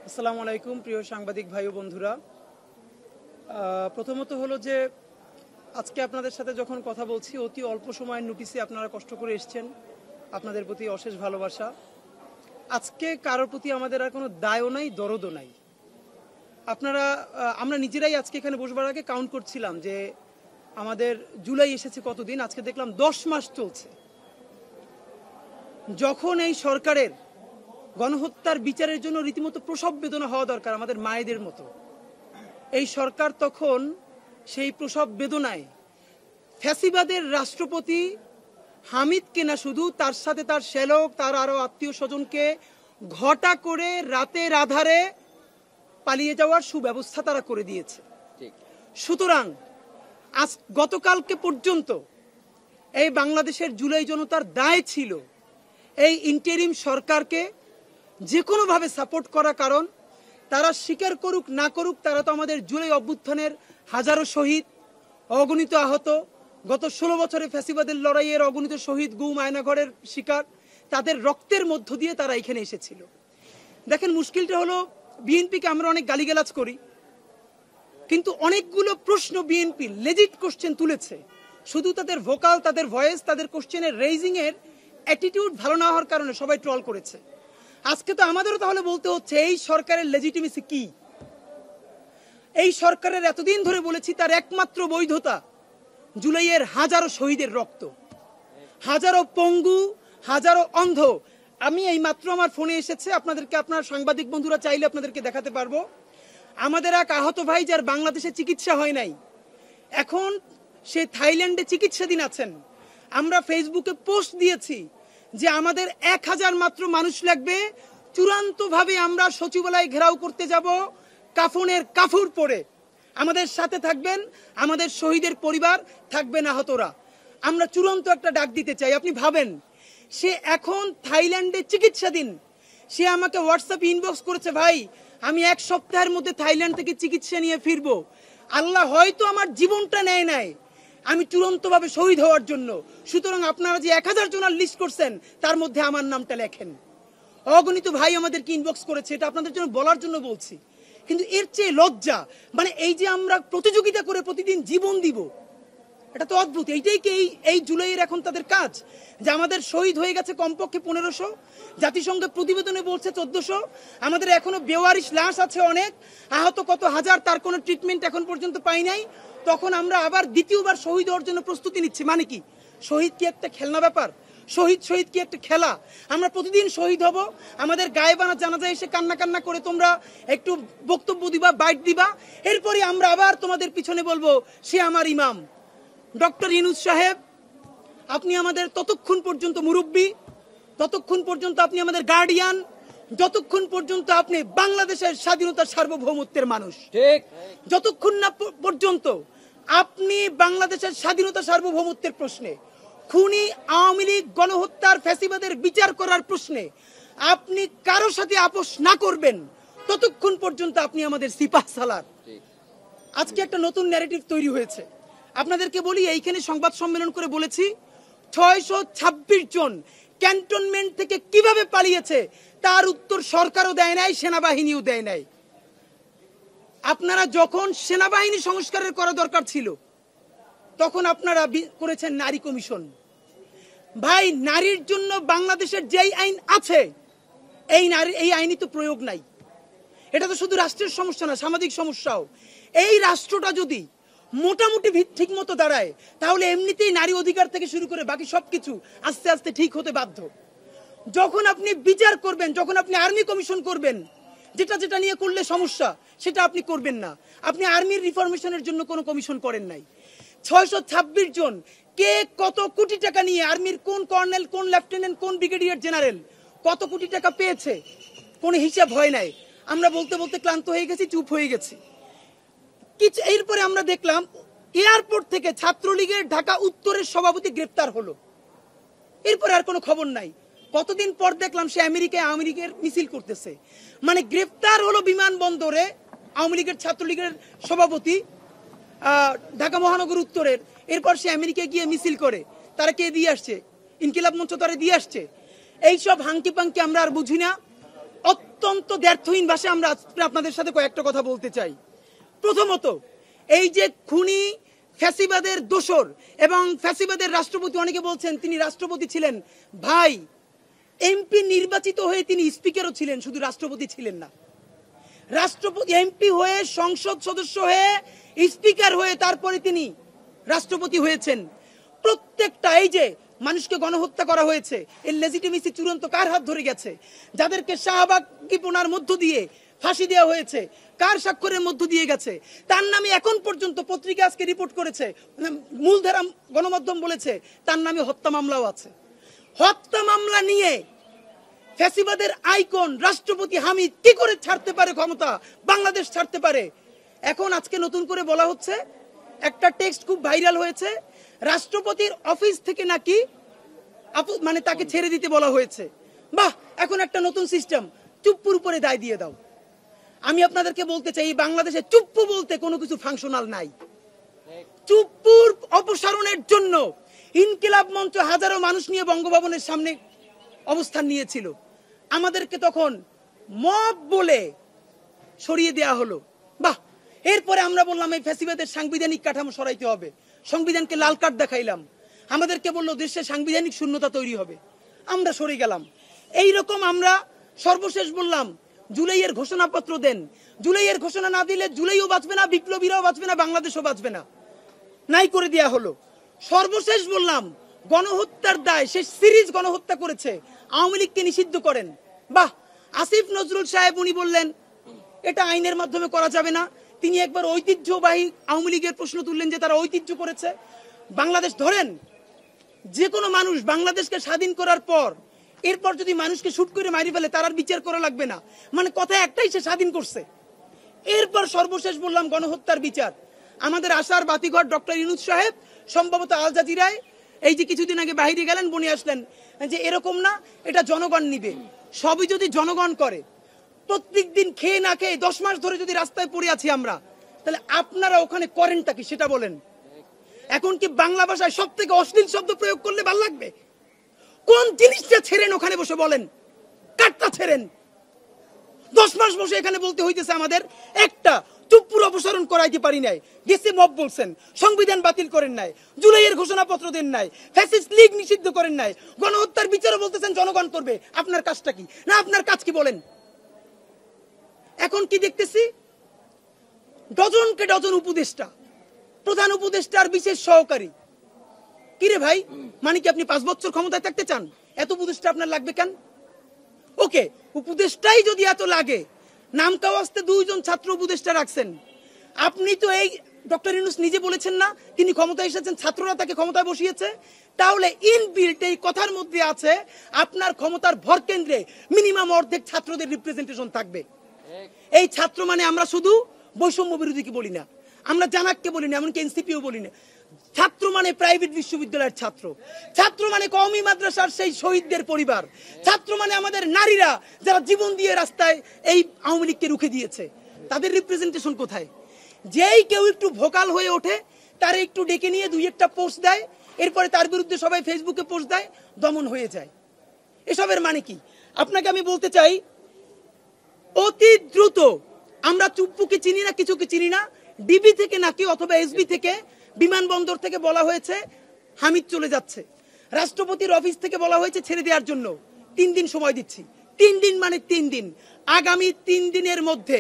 আসসালামু আলাইকুম প্রিয় সাংবাদিক ভাই ও বন্ধুরা। প্রথমত হলো যে আজকে আপনাদের সাথে যখন কথা বলছি অতি অল্প সময়ের নোটিসে আপনারা কষ্ট করে এসেছেন, আপনাদের প্রতি অশেষ ভালোবাসা। আজকে কারোর প্রতি আমাদের আর কোনো দায়ও নাই, দরদও নাই। আমরা নিজেরাই আজকে এখানে বসবার আগে কাউন্ট করছিলাম যে আমাদের জুলাই এসেছে কতদিন, আজকে দেখলাম 10 মাস চলছে। যখন এই সরকারের গণহত্যার বিচারের জন্য রীতিমতো প্রসব বেদনা হওয়া দরকার আমাদের মায়েদের মতো, এই সরকার তখন সেই প্রসব বেদনায় ফ্যাসিবাদের রাষ্ট্রপতি হামিদকে না শুধু, তার সাথে তার শ্যালক, তার আরো আত্মীয় স্বজনকে ঘটা করে রাতের আধারে পালিয়ে যাওয়ার সুব্যবস্থা তারা করে দিয়েছে। সুতরাং আজ গতকালকে পর্যন্ত এই বাংলাদেশের জুলাই জনতার দায় ছিল এই ইন্টারিম সরকারকে যে কোনোভাবে সাপোর্ট করা, কারণ তারা স্বীকার করুক না করুক তারা তো আমাদের জুলাই অভ্যুত্থানের হাজারো শহীদ, অগণিত আহত, গত 16 বছরে ফ্যাসিবাদের লড়াইয়ের অগণিত শহীদ, গুম, আয়নাঘরের শিকার, তাদের রক্তের মধ্য দিয়ে তারা এখানে এসেছিল। দেখেন, মুশকিলটা হলো বিএনপিকে আমরা অনেক গালিগালাজ করি, কিন্তু অনেকগুলো প্রশ্ন বিএনপি লেজিট কোশ্চেন তুলেছে। শুধু তাদের ভোকাল, তাদের ভয়েস, তাদের কোশ্চেনের রেইজিং এর অ্যাটিটিউড ভালো না হওয়ার কারণে সবাই ট্রল করেছে। আজকে তো আমাদেরও তাহলে বলতে হচ্ছে এই সরকারের লেজিটিমেসি কি। এই সরকারের এতদিন ধরে বলেছি তার একমাত্র বৈধতা জুলাইয়ের হাজারো শহীদের রক্ত, হাজারো পঙ্গু, হাজারো অন্ধ। আমি এই মাত্র আমার ফোনে এসেছে, আপনাদেরকে, আপনার সাংবাদিক বন্ধুরা চাইলে আপনাদেরকে দেখাতে পারবো। আমাদের এক আহত ভাই যার বাংলাদেশে চিকিৎসা হয় নাই, এখন সে থাইল্যান্ডে চিকিৎসাধীন আছেন। আমরা ফেসবুকে পোস্ট দিয়েছি যে আমাদের 1000 মাত্র মানুষ লাগবে, চূড়ান্তভাবে আমরা সচিবালয় ঘেরাও করতে যাব কাফনের কাফুর পরে। আমাদের সাথে থাকবেন আমাদের শহীদের পরিবার, থাকবেন আহতরা। আমরা চূড়ান্ত একটা ডাক দিতে চাই। আপনি ভাবেন, সে এখন থাইল্যান্ডে চিকিৎসাধীন, সে আমাকে হোয়াটসঅ্যাপ ইনবক্স করেছে, ভাই আমি 1 সপ্তাহের মধ্যে থাইল্যান্ড থেকে চিকিৎসা নিয়ে ফিরবো। আল্লাহ হয়তো আমার জীবনটা নেয় নাই, আমি চূড়ান্তভাবে শহীদ হওয়ার জন্য। সুতরাং আপনারা যে 1000 জনের লিস্ট করছেন তার মধ্যে আমার নামটা লেখেন। অগণিত ভাই আমাদেরকে ইনবক্স করেছে, এটা আপনাদের জন্য বলার জন্য বলছি। কিন্তু এর চেয়ে লজ্জা, মানে এই যে আমরা প্রতিযোগিতা করে প্রতিদিন জীবন দিব, এটা তো অদ্ভুত। এইটাই কি এই জুলাইয়ের এখন তাদের কাজ, যে আমাদের শহীদ হয়ে গেছে কমপক্ষে 1500, জাতিসংঘের প্রতিবেদনে বলছে 1400, আমাদের এখনো বেওয়ারিশ লাশ আছে অনেক, আহত কত হাজার, তার কোনো ট্রিটমেন্ট এখন পর্যন্ত পাই নাই। তখন আমরা আবার দ্বিতীয়বার শহীদ হওয়ার জন্য প্রস্তুতি নিচ্ছি। মানে কি, শহীদ কি একটা খেলনা ব্যাপার? শহীদ কি একটা খেলা? আমরা প্রতিদিন শহীদ হব, আমাদের গায়ে বানা জানাজায় এসে কান্না কান্না করে তোমরা একটু বক্তব্য দিবা, বাইট দিবা, এরপরে আমরা আবার তোমাদের পিছনে বলবো সে আমার ইমাম। ডক্টর ইউনূস সাহেব, আপনি আমাদের ততক্ষণ পর্যন্ত মুরব্বী, ততক্ষণ পর্যন্ত আপনি আমাদের গার্ডিয়ান, যতক্ষণ পর্যন্ত আপনি বাংলাদেশের স্বাধীনতার সার্বভৌমত্বের মানুষ, ঠিক যতক্ষণ না পর্যন্ত আপনি বাংলাদেশের স্বাধীনতা সার্বভৌমত্বের প্রশ্নে, খুনি আওয়ামী লীগ গণহত্যার ফ্যাসিবাদের বিচার করার প্রশ্নে আপনি কারোর সাথে আপোষ না করবেন, ততক্ষণ পর্যন্ত আপনি আমাদের সিপাহ সালার। আজকে একটা নতুন ন্যারেটিভ তৈরি হয়েছে। আপনাদেরকে বলি, এইখানে সংবাদ সম্মেলন করে বলেছি 626 জন ক্যান্টনমেন্ট থেকে কিভাবে পালিয়েছে তার উত্তর সরকারও দেয় নাই, সেনাবাহিনীও দেয় নাই। আপনারা যখন সেনাবাহিনী সংস্কারের করা দরকার ছিল তখন আপনারা করেছেন নারী কমিশন। ভাই, নারীর জন্য বাংলাদেশের যেই আইন আছে এই আইনই তো প্রয়োগ নাই। এটা তো শুধু রাষ্ট্রের সমস্যা না, সামাজিক সমস্যাও। এই রাষ্ট্রটা যদি মোটামুটি ঠিক মতো দাঁড়ায় তাহলে এমনিতেই নারী অধিকার থেকে শুরু করে বাকি সবকিছু আস্তে আস্তে ঠিক হতে বাধ্য। যখন আপনি বিচার করবেন, যখন আপনি আর্মি কমিশন করবেন, যেটা নিয়ে করলে সমস্যা সেটা আপনি করবেন না। আপনি আর্মির রিফরমেশনের জন্য কোনো কমিশন করেন নাই। 626 জন, কে কত কোটি টাকা নিয়ে, আর্মির কোন কর্নেল, কোন লেফটেন্যান্ট, কোন ব্রিগেডিয়ার জেনারেল কত কোটি টাকা পেয়েছে, কোনো হিসাব হয় নাই। আমরা বলতে বলতে ক্লান্ত হয়ে গেছি, চুপ হয়ে গেছি। এরপরে আমরা দেখলাম এয়ারপোর্ট থেকে ছাত্রলীগের ঢাকা উত্তরের সভাপতি গ্রেপ্তার হলো, এরপরে আর কোনো খবর নাই। কতদিন পর দেখলাম সে আমেরিকায় আওয়ামী লীগের মিছিল করতেছে। মানে গ্রেপ্তার হলো বিমানবন্দরে আওয়ামী লীগের, ছাত্রলীগের সভাপতি ঢাকা মহানগর উত্তরের, এরপর সে আমেরিকায় গিয়ে মিছিল করে। তারা কে দিয়ে আসছে? ইনকিলাব মঞ্চ তারা দিয়ে আসছে। এইসব হাঙ্কি পাঙ্কি আমরা আর বুঝি না। অত্যন্ত দ্ব্যর্থহীন ভাষায় আমরা আপনাদের সাথে কয়েকটা কথা বলতে চাই। প্রথমত, এই যে খুনি ফ্যাসিবাদের দোসর এবং ফ্যাসিবাদের রাষ্ট্রপতি, অনেকে বলছেন তিনি রাষ্ট্রপতি ছিলেন। ভাই, এমপি নির্বাচিত হয়ে তিনি স্পিকারও ছিলেন, শুধু রাষ্ট্রপতি ছিলেন না। রাষ্ট্রপতি এমপি হয়ে, সংসদ সদস্য হয়ে, স্পিকার হয়ে তারপরে তিনি রাষ্ট্রপতি হয়েছেন। প্রত্যেকটা এই যে মানুষকে গণহত্যা করা হয়েছে, এর লেজিটিমেসি চূড়ান্ত কার হাত ধরে গেছে? যাদেরকে শাহবাগীপনার মধ্য দিয়ে ফাঁসি দেওয়া হয়েছে, কার স্বাক্ষরের মধ্য দিয়ে গেছে? তার নামে এখন পর্যন্ত পত্রিকা আজকে রিপোর্ট করেছে, মূলধারা গণমাধ্যম বলেছে তার নামে হত্যা মামলাও আছে। হত্যা মামলা নিয়ে ফ্যাসিবাদের আইকন রাষ্ট্রপতি হামিদ কি করে ছাড়তে পারে ক্ষমতা, বাংলাদেশ ছাড়তে পারে? এখন আজকে নতুন করে বলা হচ্ছে, একটা টেক্সট খুব ভাইরাল হয়েছে, রাষ্ট্রপতির অফিস থেকে নাকি মানে তাকে ছেড়ে দিতে বলা হয়েছে। বাহ, এখন একটা নতুন সিস্টেম, চুপ্পুর উপরে দায় দিয়ে দাও। আমি আপনাদেরকে বলতে চাই, বাংলাদেশে চুপ্পু বলতে কোনো কিছু ফাংশনাল নাই। চুপ্পুর অপসারণের জন্য ইনকিলাব মঞ্চ হাজারো মানুষ নিয়ে বঙ্গভবনের সামনে অবস্থান নিয়েছিল। আমাদেরকে তখন মব বলে সরিয়ে দেয়া হলো। বাহ, এরপরে আমরা বললাম এই ফ্যাসিবাদের সাংবিধানিক কাঠামো সরাইতে হবে, সংবিধানকে লাল কার্ড দেখাইলাম। আমাদেরকে বললো দেশে সাংবিধানিক শূন্যতা তৈরি হবে, আমরা সরে গেলাম। এইরকম আমরা সর্বশেষ বললাম জুলাইয়ের ঘোষণাপত্র দেন। জুলাইয়ের ঘোষণা না দিলে জুলাইও বাঁচবে না, বিপ্লবীরাও বাঁচবে না, বাংলাদেশও বাঁচবে না, নাই করে দেয়া হলো। সর্বশেষ বললাম গণহত্যার দায়, সে সিরিজ গণহত্যা করেছে, আওয়ামী লীগকে নিষিদ্ধ করেন। বাহ, আসিফ নজরুল সাহেব উনি বললেন এটা আইনের মাধ্যমে করা যাবে না। তিনি একবার ঐতিহ্যবাহী আওয়ামী লীগের প্রশ্ন তুললেন যে তারা ঐতিহ্য করেছে। বাংলাদেশ ধরেন, যে কোনো মানুষ বাংলাদেশকে স্বাধীন করার পর এরপর যদি মানুষকে শুট করে মারি ফেলে তার আর বিচার করা লাগবে না, মানে কথা একটাই, সে স্বাধীন করছে। এরপর সর্বশেষ বললাম গণহত্যার বিচার। আমাদের আশার বাতিঘর ডক্টর ইউনূস সাহেব সম্ভবত আল জাজিরায় এই যে কিছুদিন আগে বাইরে গেলেন, বনে আসলেন যে এরকম না, এটা জনগণ নিবে। সবই যদি জনগণ করে, প্রত্যেক দিন খেয়ে না খেয়ে 10 মাস ধরে যদি রাস্তায় পড়ে আছি আমরা, তাহলে আপনারা ওখানে করেনটা কি সেটা বলেন। এখন কি বাংলা ভাষায় সব থেকে অশ্লীল শব্দ প্রয়োগ করলে ভালো লাগবে? কোন জিনিসটা ছেড়েন ওখানে বসে বলেন, কাটটা ছেড়েন। 10 মাস বসে এখানে বলতে হইতেছে আমাদের একটা চুপ্পুর অপসারণ করাইতে পারি নাই, গেছে মব বলছেন, সংবিধান বাতিল করেন নাই, জুলাইয়ের ঘোষণাপত্র দেন নাই, ফ্যাসিস্ট লীগ নিষিদ্ধ করেন নাই, গণহত্যার বিচারও বলতেছেন জনগণ করবে। আপনার কাজটা কি? না আপনার কাজ কি বলেন? এখন কি দেখতেছি, ডজনকে ডজন উপদেষ্টা, প্রধান উপদেষ্টার বিশেষ সহকারী। কিরে ভাই, মানে কি আপনি 5 বছর ক্ষমতায় থাকতে চান? এত উপদেষ্টা আপনার লাগবে কেন? ওকে, উপদেষ্টাই যদি এত লাগে, নাম কাওয়াস্তে 2 জন ছাত্র উপদেষ্টা রাখছেন। আপনি তো এই ডক্টর ইউনূস নিজে বলেছেন না তিনি ক্ষমতায় এসেছেন, ছাত্ররা তাকে ক্ষমতায় বসিয়েছে। তাহলে ইনবিল্ট এই কথার মধ্যে আছে আপনার ক্ষমতার ভর কেন্দ্রে মিনিমাম অর্ধেক ছাত্রদের রিপ্রেজেন্টেশন থাকবে। এই ছাত্র মানে আমরা শুধু বৈষম্য বিরোধীকে বলি না, আমরা জানাককে বলি না, এমনকি এনসিপিও বলি না। ছাত্র মানে প্রাইভেট বিশ্ববিদ্যালয়ের ছাত্র, ছাত্র মানে কওমি মাদ্রাসার সেই শহীদদের পরিবার, ছাত্র মানে আমাদের নারীরা যারা জীবন দিয়ে রাস্তায় এই আওয়ামী লীগকে রুখে দিয়েছে, তাদের রিপ্রেজেন্টেশন কোথায়? যেই কেউ একটু ভোকাল হয়ে ওঠে তার একটু ডেকে নিয়ে 2-1টা পোস্ট দেয়, এরপরে তার বিরুদ্ধে সবাই ফেসবুকে পোস্ট দেয়, দমন হয়ে যায়। এসবের মানে কি? আপনাকে আমি বলতে চাই, অতি দ্রুত, আমরা চুপ্পুকে চিনি না, কিছুকে চিনি না, ডিবি থেকে নাকি অথবা এসবি থেকে, বিমানবন্দর থেকে বলা হয়েছে হামিদ চলে যাচ্ছে, রাষ্ট্রপতির অফিস থেকে বলা হয়েছে ছেড়ে দেওয়ার জন্য। 3 দিন সময় দিচ্ছি, 3 দিন মানে 3 দিন। আগামী 3 দিনের মধ্যে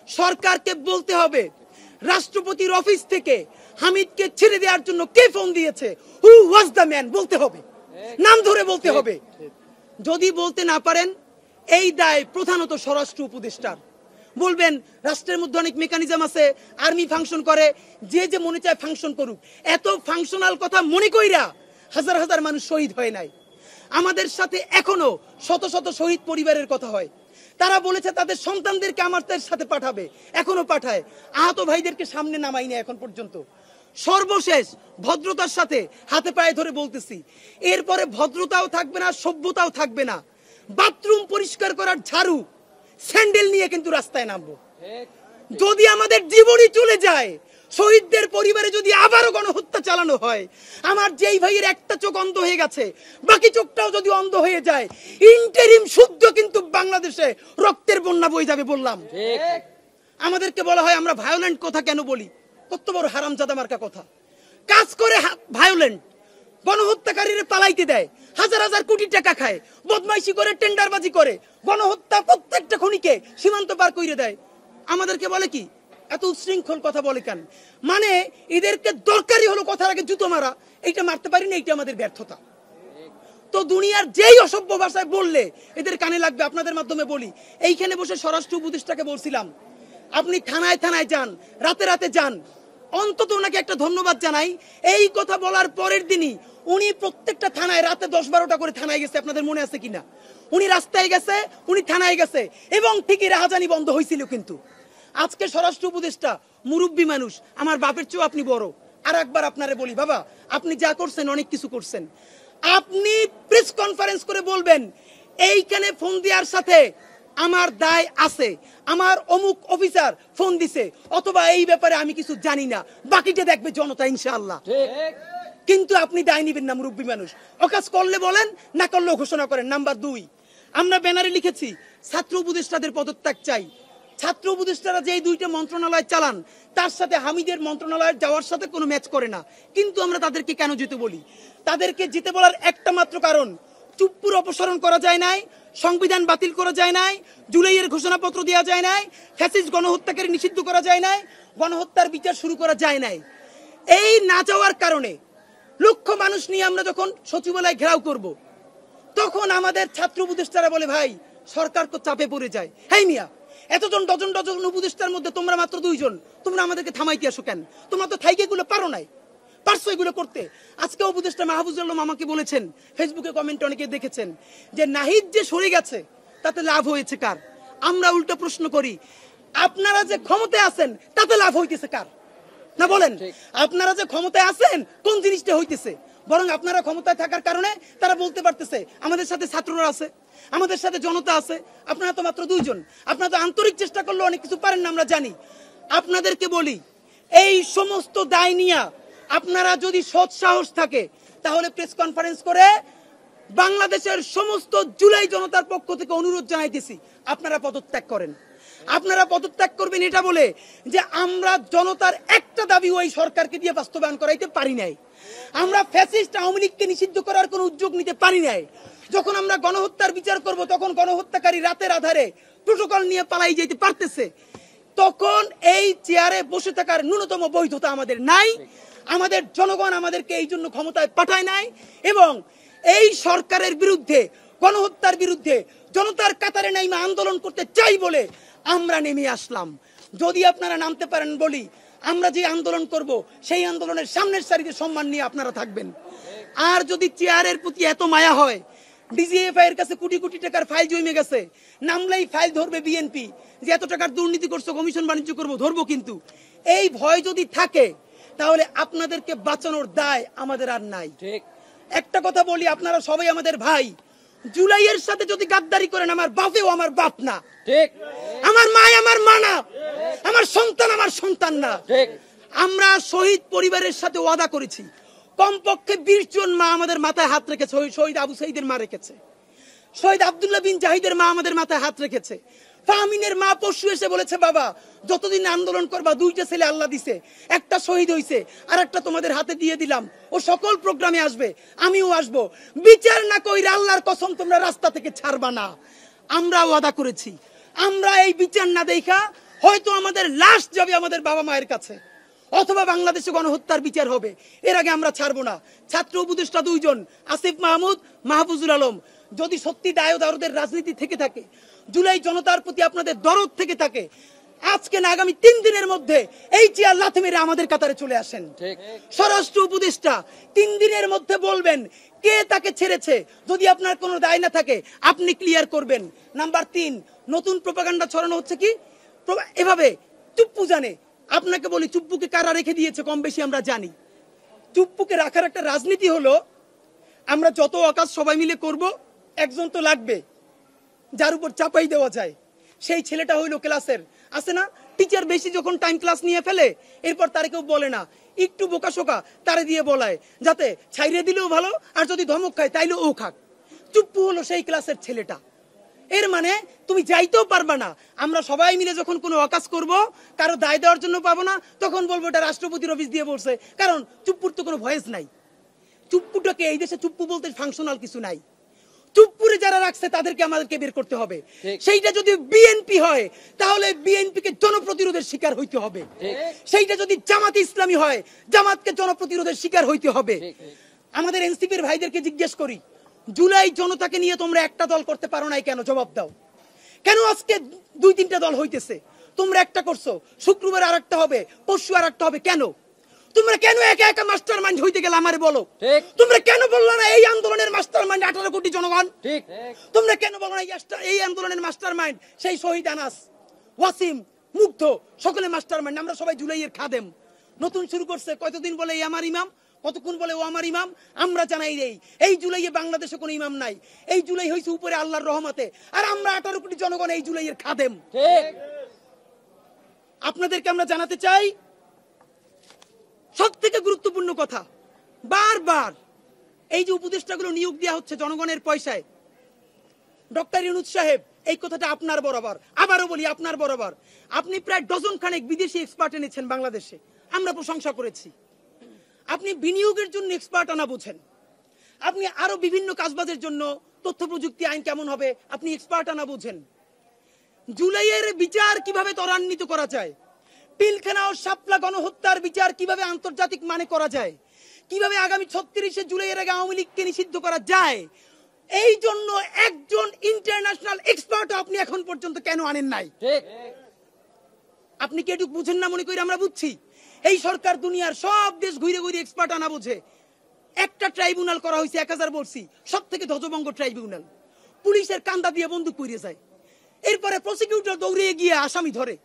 সরকারকে বলতে হবে রাষ্ট্রপতির অফিস থেকে হামিদকে ছেড়ে দেওয়ার জন্য কে ফোন দিয়েছে, হু ওয়াজ দ্য ম্যান, বলতে হবে, নাম ধরে বলতে হবে। যদি বলতে না পারেন, এই দায় প্রধানত স্বরাষ্ট্র উপদেষ্টার। বলবেন রাষ্ট্রের মধ্যে অনেক মেকানিজম আছে, আর্মি ফাংশন করে, যে যে মনে চায় ফাংশন করুক। এত ফাংশনাল কথা মনে কইরা হাজার হাজার মানুষ শহীদ হয় নাই। আমাদের সাথে এখনো শত শত শহীদ পরিবারের কথা হয়, তারা বলেছে তাদের সন্তানদেরকে আমাদের সাথে পাঠাবে, এখনো পাঠায়। আহত ভাইদেরকে সামনে নামাই না এখন পর্যন্ত। সর্বশেষ ভদ্রতার সাথে হাতে পায়ে ধরে বলতেছি, এরপরে ভদ্রতাও থাকবে না, সভ্যতাও থাকবে না। বাথরুম পরিষ্কার করার ঝাড়ু, স্যান্ডেল নিয়ে কিন্তু রাস্তায় নামবো। যদি আমাদের জীবনই চলে যায়, শহীদদের পরিবারে যদি আবারও গণহত্যা চালানো হয়, আমার যেই ভাইয়ের একটা চোখ অন্ধ হয়ে গেছে বাকি চোখটাও যদি অন্ধ হয়ে যায়, ইন্টারিম শুদ্ধ কিন্তু বাংলাদেশে রক্তের বন্যা বয়ে যাবে বললাম। আমাদেরকে বলা হয় আমরা ভায়োলেন্ট কথা কেন বলি, কত বড় হারামজাদা মার্কা কথা। কাজ করে ভায়োলেন্ট, গণহত্যাকারীরা পালাইতে দেয়, হাজার হাজার কোটি টাকা খায়, বদমাইশি করে, টেন্ডারবাজি করে, গণহত্যা প্রত্যেকটা খুনিকে সীমান্ত পার করে দেয়। আমাদেরকে বলে কি এত উচ্ছৃঙ্খল কথা বলে কেন? মানে এদেরকে দরকারি হলো কথার আগে জুতো মারা, এইটা মারতে পারি না, এইটা আমাদের ব্যর্থতা। তো দুনিয়ার যেই অসভ্য ভাষায় বললে এদের কানে লাগবে। আপনাদের মাধ্যমে বলি, এইখানে বসে স্বরাষ্ট্র উপদেষ্টাকে বলছিলাম আপনি থানায় থানায় যান, রাতে রাতে যান, অন্তত ওনাকে একটা ধন্যবাদ জানাই। এই কথা বলার পরের দিনই উনি প্রত্যেকটা থানায় রাতে 10-12টা করে থানায় গেছে। আপনাদের মনে আছে কিনা? উনি রাস্তায় গেছে, উনি থানায় গেছে, এবং ঠিকই রাহাজানি বন্ধ হয়েছিল। কিন্তু আজকে স্বরাষ্ট্র উপদেষ্টা মুরব্বী মানুষ, আমার বাপের চেয়েও আপনি বড়। আর একবার আপনারে বলি, বাবা আপনি যা করছেন অনেক কিছু করছেন, আপনি প্রেস কনফারেন্স করে বলবেন এইখানে ফোন দেওয়ার সাথে আমার দায় আছে, আমার অমুক অফিসার ফোন দিছে, অথবা এই ব্যাপারে আমি কিছু জানি না, বাকিটা দেখবে জনতা ইনশাআল্লাহ। কিন্তু আপনি দায় নিবেন না, মুরব্বী মানুষ। অকাজ করলে বলেন, না করলেও ঘোষণা করেন। নাম্বার 2, আমরা ব্যানারে লিখেছি ছাত্র উপদেষ্টাদের পদত্যাগ চাই। ছাত্র উপদেষ্টারা যে 2টা মন্ত্রণালয় চালান তার সাথে হামিদের মন্ত্রণালয়ে যাওয়ার সাথে কোনো ম্যাচ করে না। কিন্তু আমরা তাদেরকে কেন যেতে বলি? তাদেরকে যেতে বলার একটা মাত্র কারণ, চুপ্পুর অপসারণ করা যায় নাই, সংবিধান বাতিল করা যায় নাই, জুলাইয়ের ঘোষণাপত্র দেওয়া যায় নাই, ফ্যাসিস্ট গণহত্যাকারী নিষিদ্ধ করা যায় নাই, গণহত্যার বিচার শুরু করা যায় নাই। এই না যাওয়ার কারণে লক্ষ মানুষ নিয়ে আমরা যখন সচিবালয় ঘেরাও করব, তখন আমাদের ছাত্র উপদেষ্টারা বলে ভাই সরকার তো চাপে পড়ে যায়। হেই মিয়া, এতজন ডজন ডজন উপদেষ্টার মধ্যে তোমরা মাত্র 2 জন, তোমরা আমাদেরকে থামাইতে আসো কেন? তোমরা তো থাইকে এগুলো পারো নাই, পারছো এগুলো করতে। আজকে উপদেষ্টা মাহফুজুল আলম আমাকে বলেছেন, ফেসবুকে কমেন্ট অনেকে দেখেছেন, যে নাহিদ যে সরে গেছে তাতে লাভ হয়েছে কার? আমরা উল্টো প্রশ্ন করি, আপনারা যে ক্ষমতায় আছেন তাতে লাভ হইতেছে কার? না বলেন, আপনারা যে ক্ষমতায় আছেন কোন জিনিসটা হইতেছে? বরং আপনারা ক্ষমতায় থাকার কারণে তারা বলতে পারতেছে আমাদের সাথে ছাত্ররা আছে, আমাদের সাথে জনতা আছে। আপনারা তো মাত্র 2 জন, আপনারা তো আন্তরিক চেষ্টা করলে অনেক কিছু পারেন না, আমরা জানি। আপনাদেরকে বলি, এই সমস্ত দায় নিয়ে আপনারা যদি সৎ সাহস থাকে তাহলে প্রেস কনফারেন্স করে বাংলাদেশের সমস্ত জুলাই জনতার পক্ষ থেকে অনুরোধ জানাইতেছি আপনারা পদত্যাগ করেন। আপনারা পদত্যাগ করবেন এটা বলে যে আমরা জনতার একটা দাবি ওই সরকারকে দিয়ে বাস্তবায়ন করাইতে পারি নাই। আমরা ফ্যাসিস্ট আওয়ামী লীগকে নিষিদ্ধ করার কোনো উদ্যোগ নিতে পারি নাই। যখন আমরা গণহত্যার বিচার করব তখন গণহত্যাকারী রাতের আধারে প্রোটোকল নিয়ে পালাই যেতে পারতেছে। তখন এই চেয়ারে বসে থাকার ন্যূনতম বৈধতা আমাদের নাই। আমাদের জনগণ আমাদেরকে এই জন্য ক্ষমতায় পাঠায় নাই, এবং এই সরকারের বিরুদ্ধে, গণহত্যার বিরুদ্ধে জনতার কাতারে নাইমা আন্দোলন করতে চাই বলে আমরা নেমে আসলাম। যদি আপনারা নামতে পারেন বলি, আমরা যে আন্দোলন করব সেই আন্দোলনের সামনের সারিতে সম্মান নিয়ে আপনারা থাকবেন। আর যদি চেয়ারের প্রতি এত মায়া হয়, ডিজিএফআই এর কাছে কোটি কোটি টাকার ফাইল জমে গেছে, নামলেই ফাইল ধরবে বিএনপি, যে এত টাকার দুর্নীতি করছো, কমিশন বাণিজ্য করবো, ধরবো। কিন্তু এই ভয় যদি থাকে তাহলে আপনাদেরকে বাঁচানোর দায় আমাদের আর নাই। একটা কথা বলি, আপনারা সবাই আমাদের ভাই। জুলাইয়ের সাথে যদি গাদ্দারি করেন, আমার বাপেও আমার বাপ না, ঠিক? আমার মা আমার মা না, আমার সন্তান আমার সন্তান না। আমরা শহীদ পরিবারের সাথে ওয়াদা করেছি, কমপক্ষে 20 জন মা আমাদের মাথায় হাত রেখেছে। শহীদ আবু সাইদের মা রেখেছে, শহীদ আব্দুল্লাহ বিন জাহিদের মা আমাদের মাথায় হাত রেখেছে। ফাহমিনের মা পরশু এসে বলেছে, বাবা যতদিন আন্দোলন করবা 2টা ছেলে আল্লাহ দিছে, একটা শহীদ হইছে আর একটা তোমাদের হাতে দিয়ে দিলাম, ও সকল প্রোগ্রামে আসবে, আমিও আসবো। বিচার না কইরা আল্লাহর কসম তোমরা রাস্তা থেকে ছাড়বা না। আমরা ওয়াদা করেছি, আমরা এই বিচার না দেখা হয়তো আমাদের লাশ যাবে আমাদের বাবা মায়ের কাছে, অথবা বাংলাদেশে গণহত্যার বিচার হবে, এর আগে আমরা ছাড়বো না। ছাত্র উপদেষ্টা 2 জন, আসিফ মাহমুদ, মাহফুজুল আলম, যদি সত্যি দায়দারদের রাজনীতি থেকে থাকে, জুলাই জনতার প্রতি আপনাদের দরদ থেকে থাকে, আজকে না আগামী 3 দিনের মধ্যে এই চেয়ার লাথি মেরে আমাদের কাতারে চলে আসেন। স্বরাষ্ট্র উপদেষ্টা 3 দিনের মধ্যে বলবেন কে তাকে ছেড়েছে। যদি আপনার কোনো দায় না থাকে আপনি ক্লিয়ার করবেন। নাম্বার 3, নতুন প্রোপাগান্ডা ছড়ানো হচ্ছে কি এভাবে, চুপ্পু জানে। আপনাকে বলি, চুপ্পুকে কারা রেখে দিয়েছে কম বেশি আমরা জানি। চুপ্পুকে রাখার একটা রাজনীতি হলো, আমরা যত অকাজ সবাই মিলে করব, একজন তো লাগবে যার উপর চাপাই দেওয়া যায়। সেই ছেলেটা হইলো ক্লাসের আছে না, টিচার বেশি যখন টাইম ক্লাস নিয়ে ফেলে এরপর তারে কেউ বলে না, একটু বোকাশোকা তারে দিয়ে বলায় যাতে ছাইরে দিলেও ভালো, আর যদি ধমক খায় তাইলে ও খাক। চুপ্পু হলো সেই ক্লাসের ছেলেটা। এর মানে তুমি যাইতেও পারবা না। আমরা সবাই মিলে যখন কোনো অকাজ করব, কারো দায় দেওয়ার জন্য পাবো না, তখন বলবো এটা রাষ্ট্রপতির অফিস দিয়ে বলছে, কারণ চুপ্পুর তো কোনো ভয়েস নাই। চুপ্পুটাকে এই দেশে চুপ্পু বলতে ফাংশনাল কিছু নাই। চুপ্পুরে যারা রাখছে তাদেরকে আমাদেরকে বের করতে হবে। সেইটা যদি বিএনপি হয় তাহলে বিএনপিকে জনপ্রতিরোধের শিকার হইতে হবে। সেইটা যদি জামাত ইসলামী হয় জামাতকে জনপ্রতিরোধের শিকার হইতে হবে। আমাদের এনসিপির ভাইদেরকে জিজ্ঞেস করি, জুলাই জনতাকে নিয়ে তোমরা একটা দল করতে পারো নাই কেন? জবাব দাও। কেন আজকে 2-3টা দল হইতেছে? তোমরা একটা করছো, শুক্রবার আরেকটা হবে, পরশু আরেকটা হবে, কেন? তোমরা কেন একা একা মাস্টার মাইন্ড হইতে গেলে আমারে বলো। তোমরা কেন বললো না এই আন্দোলনের মাস্টার মাইন্ড 18 কোটি জনগণ? তোমরা কেন বলো না এই আন্দোলনের মাস্টার মাইন্ড সেই শহীদ আনাস, ওয়াসিম, মুগ্ধ, সকলে মাস্টার মাইন্ড। আমরা সবাই জুলাইয়ের খাদেম। নতুন শুরু করছে, কতদিন বলে এই আমার ইমাম, কতক্ষণ বলে ও আমার ইমাম। আমরা জানাই এই জুলাইয়ে বাংলাদেশে কোনো ইমাম নাই। এই জুলাই হয়েছে উপরে আল্লাহর রহমতে, আর আমরা 18 কোটি জনগণ এই জুলাইয়ের খাদেম। আপনাদেরকে আমরা জানাতে চাই সব থেকে গুরুত্বপূর্ণ কথা, বারবার এই যে উপদেষ্টাগুলো নিয়োগ দেওয়া হচ্ছে জনগণের পয়সায়, ডক্টর ইউনূস সাহেব এই কথাটা আপনার বরাবর, আবারও বলি আপনার বরাবর। আপনি প্রায় ডজন খানেক বিদেশি এক্সপার্ট এনেছেন বাংলাদেশে, আমরা প্রশংসা করেছি। আপনি বিনিয়োগের জন্য এক্সপার্ট আনা বুঝেন, আপনি আরো বিভিন্ন কাজবাজের জন্য তথ্য প্রযুক্তি আইন কেমন হবে আপনি এক্সপার্ট আনা বুঝেন। জুলাইয়ের বিচার কিভাবে ত্বরান্বিত করা যায়, পিলখানা ও শাপলা গণহত্যার বিচার কিভাবে আন্তর্জাতিক মানে করা যায়, কিভাবে আগামী 36শে জুলাইয়ের আগে আওয়ামী লীগকে নিষিদ্ধ করা যায়, এই জন্য একজন ইন্টারন্যাশনাল এক্সপার্ট আপনি এখন পর্যন্ত কেন আনেন নাই? আপনি কি এটুকু বুঝেন না মনে করি আমরা বুঝছি? এই সরকার দুনিয়ার সব দেশ ঘুরে ঘুরে এক্সপার্ট আনা বোঝে। একটা ট্রাইব্যুনাল করা হয়েছে 1000 বলছি, সব থেকে ধ্বজভঙ্গ ট্রাইব্যুনাল। পুলিশের কান্দা দিয়ে বন্দুক পুড়িয়ে যায়, এরপরে প্রসিকিউটর দৌড়িয়ে গিয়ে আসামি ধরে।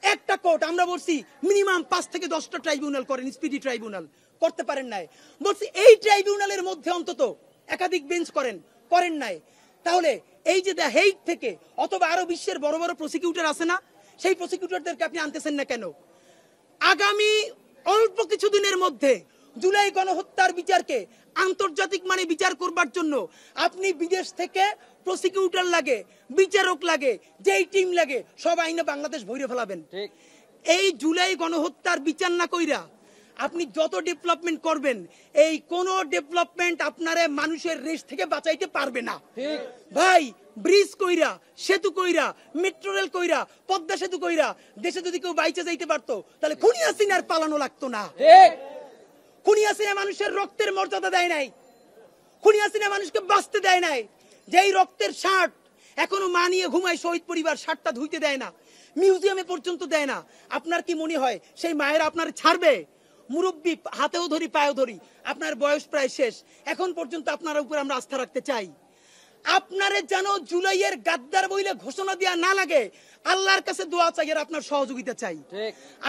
একটা কোর্ট আমরা বলছি মিনিমাম 5 থেকে 10টা ট্রাইব্যুনাল করেন, স্পিডি ট্রাইব্যুনাল করতে পারেন নাই। বলছি এই ট্রাইব্যুনালের মধ্যে অন্তত একাধিক বেঞ্চ করেন নাই। তাহলে এই যে দ্য হেইগ থেকে অথবা আরো বিশ্বের বড় বড় প্রসিকিউটর আছে না, সেই প্রসিকিউটরদেরকে আপনি আনতেছেন না কেন? আগামী অল্প কিছুদিনের মধ্যে জুলাই গণহত্যার বিচারকে আন্তর্জাতিক মানে বিচার করবার জন্য আপনি বিদেশ থেকে প্রসিকিউটর লাগে, বিচারক লাগে, যেই টিম লাগে সব আইনে বাংলাদেশ ভরে ফেলাবেন। এই জুলাই গণহত্যার বিচার না কইরা আপনি যত ডেভেলপমেন্ট করবেন, এই কোন ডেভেলপমেন্ট আপনারে মানুষের রেস থেকে বাঁচাইতে পারবে না। ভাই, ব্রিজ কইরা, সেতু কইরা, মেট্রো রেল কইরা, পদ্মা সেতু কইরা দেশে যদি কেউ বাইচে যাইতে পারতো তাহলে খুনি হাসিনার পালানো লাগতো না। খুনি হাসিনা মানুষের রক্তের মর্যাদা দেয় নাই, খুনি হাসিনা মানুষকে বাঁচতে দেয় নাই। যেই রক্তের শার্ট এখনো মা নিয়ে ঘুমায় শহীদ পরিবার, শার্টটা ধুইতে দেয় না, মিউজিয়ামে পর্যন্ত দেয় না। আপনার কি মনে হয় সেই মায়েরা আপনার ছাড়বে? মুরব্বী, হাতেও ধরি পায়েও ধরি, আপনার বয়স প্রায় শেষ, এখন পর্যন্ত আপনার উপর আমরা আস্থা রাখতে চাই। আপনারে যেন জুলাইয়ের গাদ্দার বইলে ঘোষণা দেওয়া না লাগে, আল্লাহর কাছে দোয়া চাই আর আপনার সহযোগিতা চাই।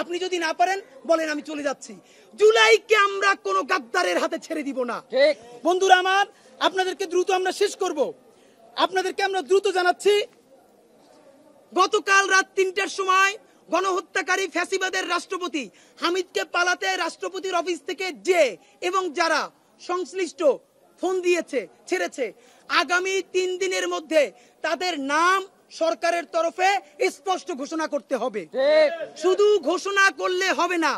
আপনি যদি না পারেন বলেন আমি চলে যাচ্ছি। জুলাইকে আমরা কোনো গাদ্দারের হাতে ছেড়ে দিব না। বন্ধুরা আমার, আপনাদেরকে দ্রুত আমরা শেষ করব। আপনাদেরকে আমরা দ্রুত জানাচ্ছি, গতকাল রাত 3টার সময় গণহত্যাকারী ফ্যাসিবাদের রাষ্ট্রপতি হামিদকে পালাতে রাষ্ট্রপতির অফিস থেকে যে এবং যারা সংশ্লিষ্ট ফোন দিয়েছে, ছেড়েছে, আগামী 3 দিনের মধ্যে তাদের নাম সরকারের তরফে স্পষ্ট ঘোষণা করতে হবে। শুধু ঘোষণা করলে হবে না,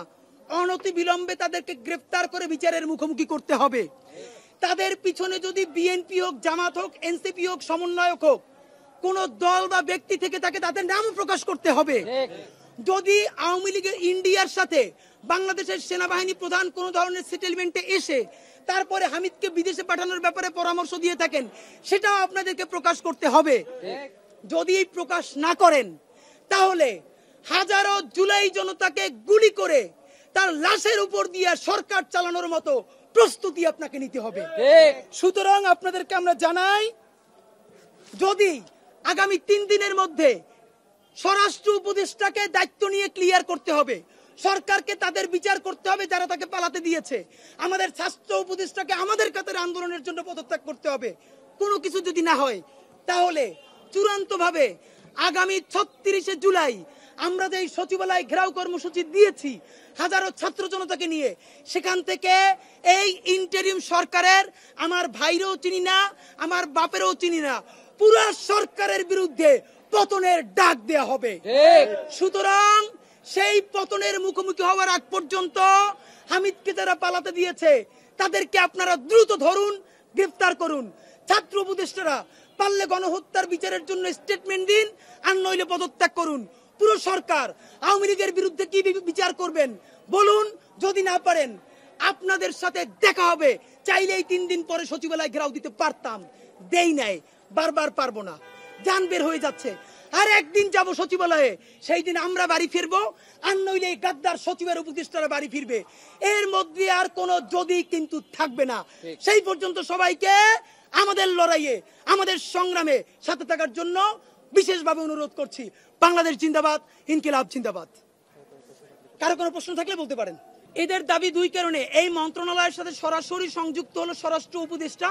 অনতি বিলম্বে তাদেরকে গ্রেফতার করে বিচারের মুখোমুখি করতে হবে। তাদের পিছনে যদি বিএনপি হোক, জামাত হোক, এনসিপি হোক, সমন্বয়ক হোক, কোন দল বা ব্যক্তি থেকে তাকে তাদের নাম প্রকাশ করতে হবে। যদি আওয়ামী লীগের ইন্ডিয়ার সাথে বাংলাদেশের সেনাবাহিনী প্রধান কোন ধরনের সেটেলমেন্টে এসে তারপরে হামিদকে বিদেশে পাঠানোর ব্যাপারে পরামর্শ দিয়ে থাকেন, সেটাও আপনাদেরকে প্রকাশ করতে হবে। যদি এই প্রকাশ না করেন তাহলে হাজারো জুলাই জনতাকে গুলি করে তার লাশের উপর দিয়ে সরকার চালানোর মতো প্রস্তুতি আপনাকে নিতে হবে। সুতরাং আপনাদেরকে আমরা জানাই, যদি আগামী 3 দিনের মধ্যে স্বরাষ্ট্র উপদেষ্টাকে দায়িত্ব নিয়ে ক্লিয়ার করতে হবে, সরকারকে তাদের বিচার করতে হবে যারা তাকে পালাতে দিয়েছে, আমাদের স্বাস্থ্য উপদেষ্টাকে আমাদের কাতারে আন্দোলনের জন্য পদত্যাগ করতে হবে। কোনো কিছু যদি না হয় তাহলে চূড়ান্তভাবে আগামী 36শে জুলাই আমরা যে এই সচিবালয় ঘেরাও কর্মসূচি দিয়েছি হাজারো ছাত্র জনতাকে নিয়ে, সেখান থেকে এই ইন্টারিম সরকারের আমার ভাইরও চিনি না, আমার বাপেরও চিনি না, পুরো সরকারের বিরুদ্ধে পতনের ডাক দেয়া হবে। সুতরাং সেই পতনের মুখোমুখি হওয়ার আগ পর্যন্ত হামিদকে যারা পালাতে দিয়েছে তাদেরকে আপনারা দ্রুত ধরুন, গ্রেফতার করুন। ছাত্র উপদেষ্টারা পারলে গণহত্যার বিচারের জন্য স্টেটমেন্ট দিন, আর নইলে পদত্যাগ করুন। পুরো সরকার আওয়ামী লীগের বিরুদ্ধে কি বিচার করবেন বলুন। যদি না পারেন আপনাদের সাথে দেখা হবে। চাইলে এই 3 দিন পরে সচিবালয় ঘেরাও দিতে পারতাম, দেই নাই, বারবার পারবো না, জান বের হয়ে যাচ্ছে। আর একদিন যাব সচিবালয়ে, সেই দিন আমরা বাড়ি ফিরবো, আর নইলে এই গাদ্দার সচিবের উপদেষ্টারা বাড়ি ফিরবে। এর মধ্যে আর কোনো যদি কিন্তু থাকবে না। সেই পর্যন্ত সবাইকে আমাদের লড়াইয়ে, আমাদের সংগ্রামে সাথে থাকার জন্য বিশেষভাবে অনুরোধ করছি। বাংলাদেশ জিন্দাবাদ, ইনকিলাব জিন্দাবাদ। কারো কোনো প্রশ্ন থাকলে বলতে পারেন। এদের দাবি 2 কারণে। এই মন্ত্রণালয়ের সাথে সরাসরি সংযুক্ত হলো স্বরাষ্ট্র উপদেষ্টা,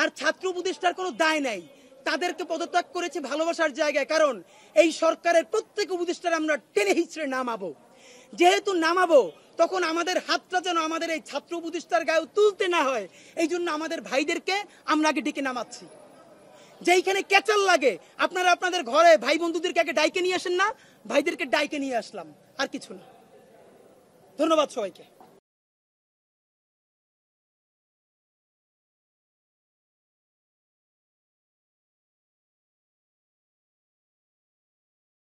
আর ছাত্র উপদেষ্টার কোনো দায় নাই। তাদেরকে পদত্যাগ করেছে ভালোবাসার জায়গায়, কারণ এই সরকারের প্রত্যেক উপদেষ্টার আমরা টেনে হিচড়ে নামাবো। যেহেতু নামাবো, তখন আমাদের হাতটা যেন আমাদের এই ছাত্র উপদেষ্টার গায়ে তুলতে না হয়, এই জন্য আমাদের ভাইদেরকে আমরা আগে ডেকে নামাচ্ছি। যেইখানে ক্যাচাল লাগে আপনারা আপনাদের ঘরে ভাই বন্ধুদেরকে আগে ডাইকে নিয়ে আসেন না, ভাইদেরকে ডাইকে নিয়ে আসলাম, আর কিছু না। ধন্যবাদ সবাইকে।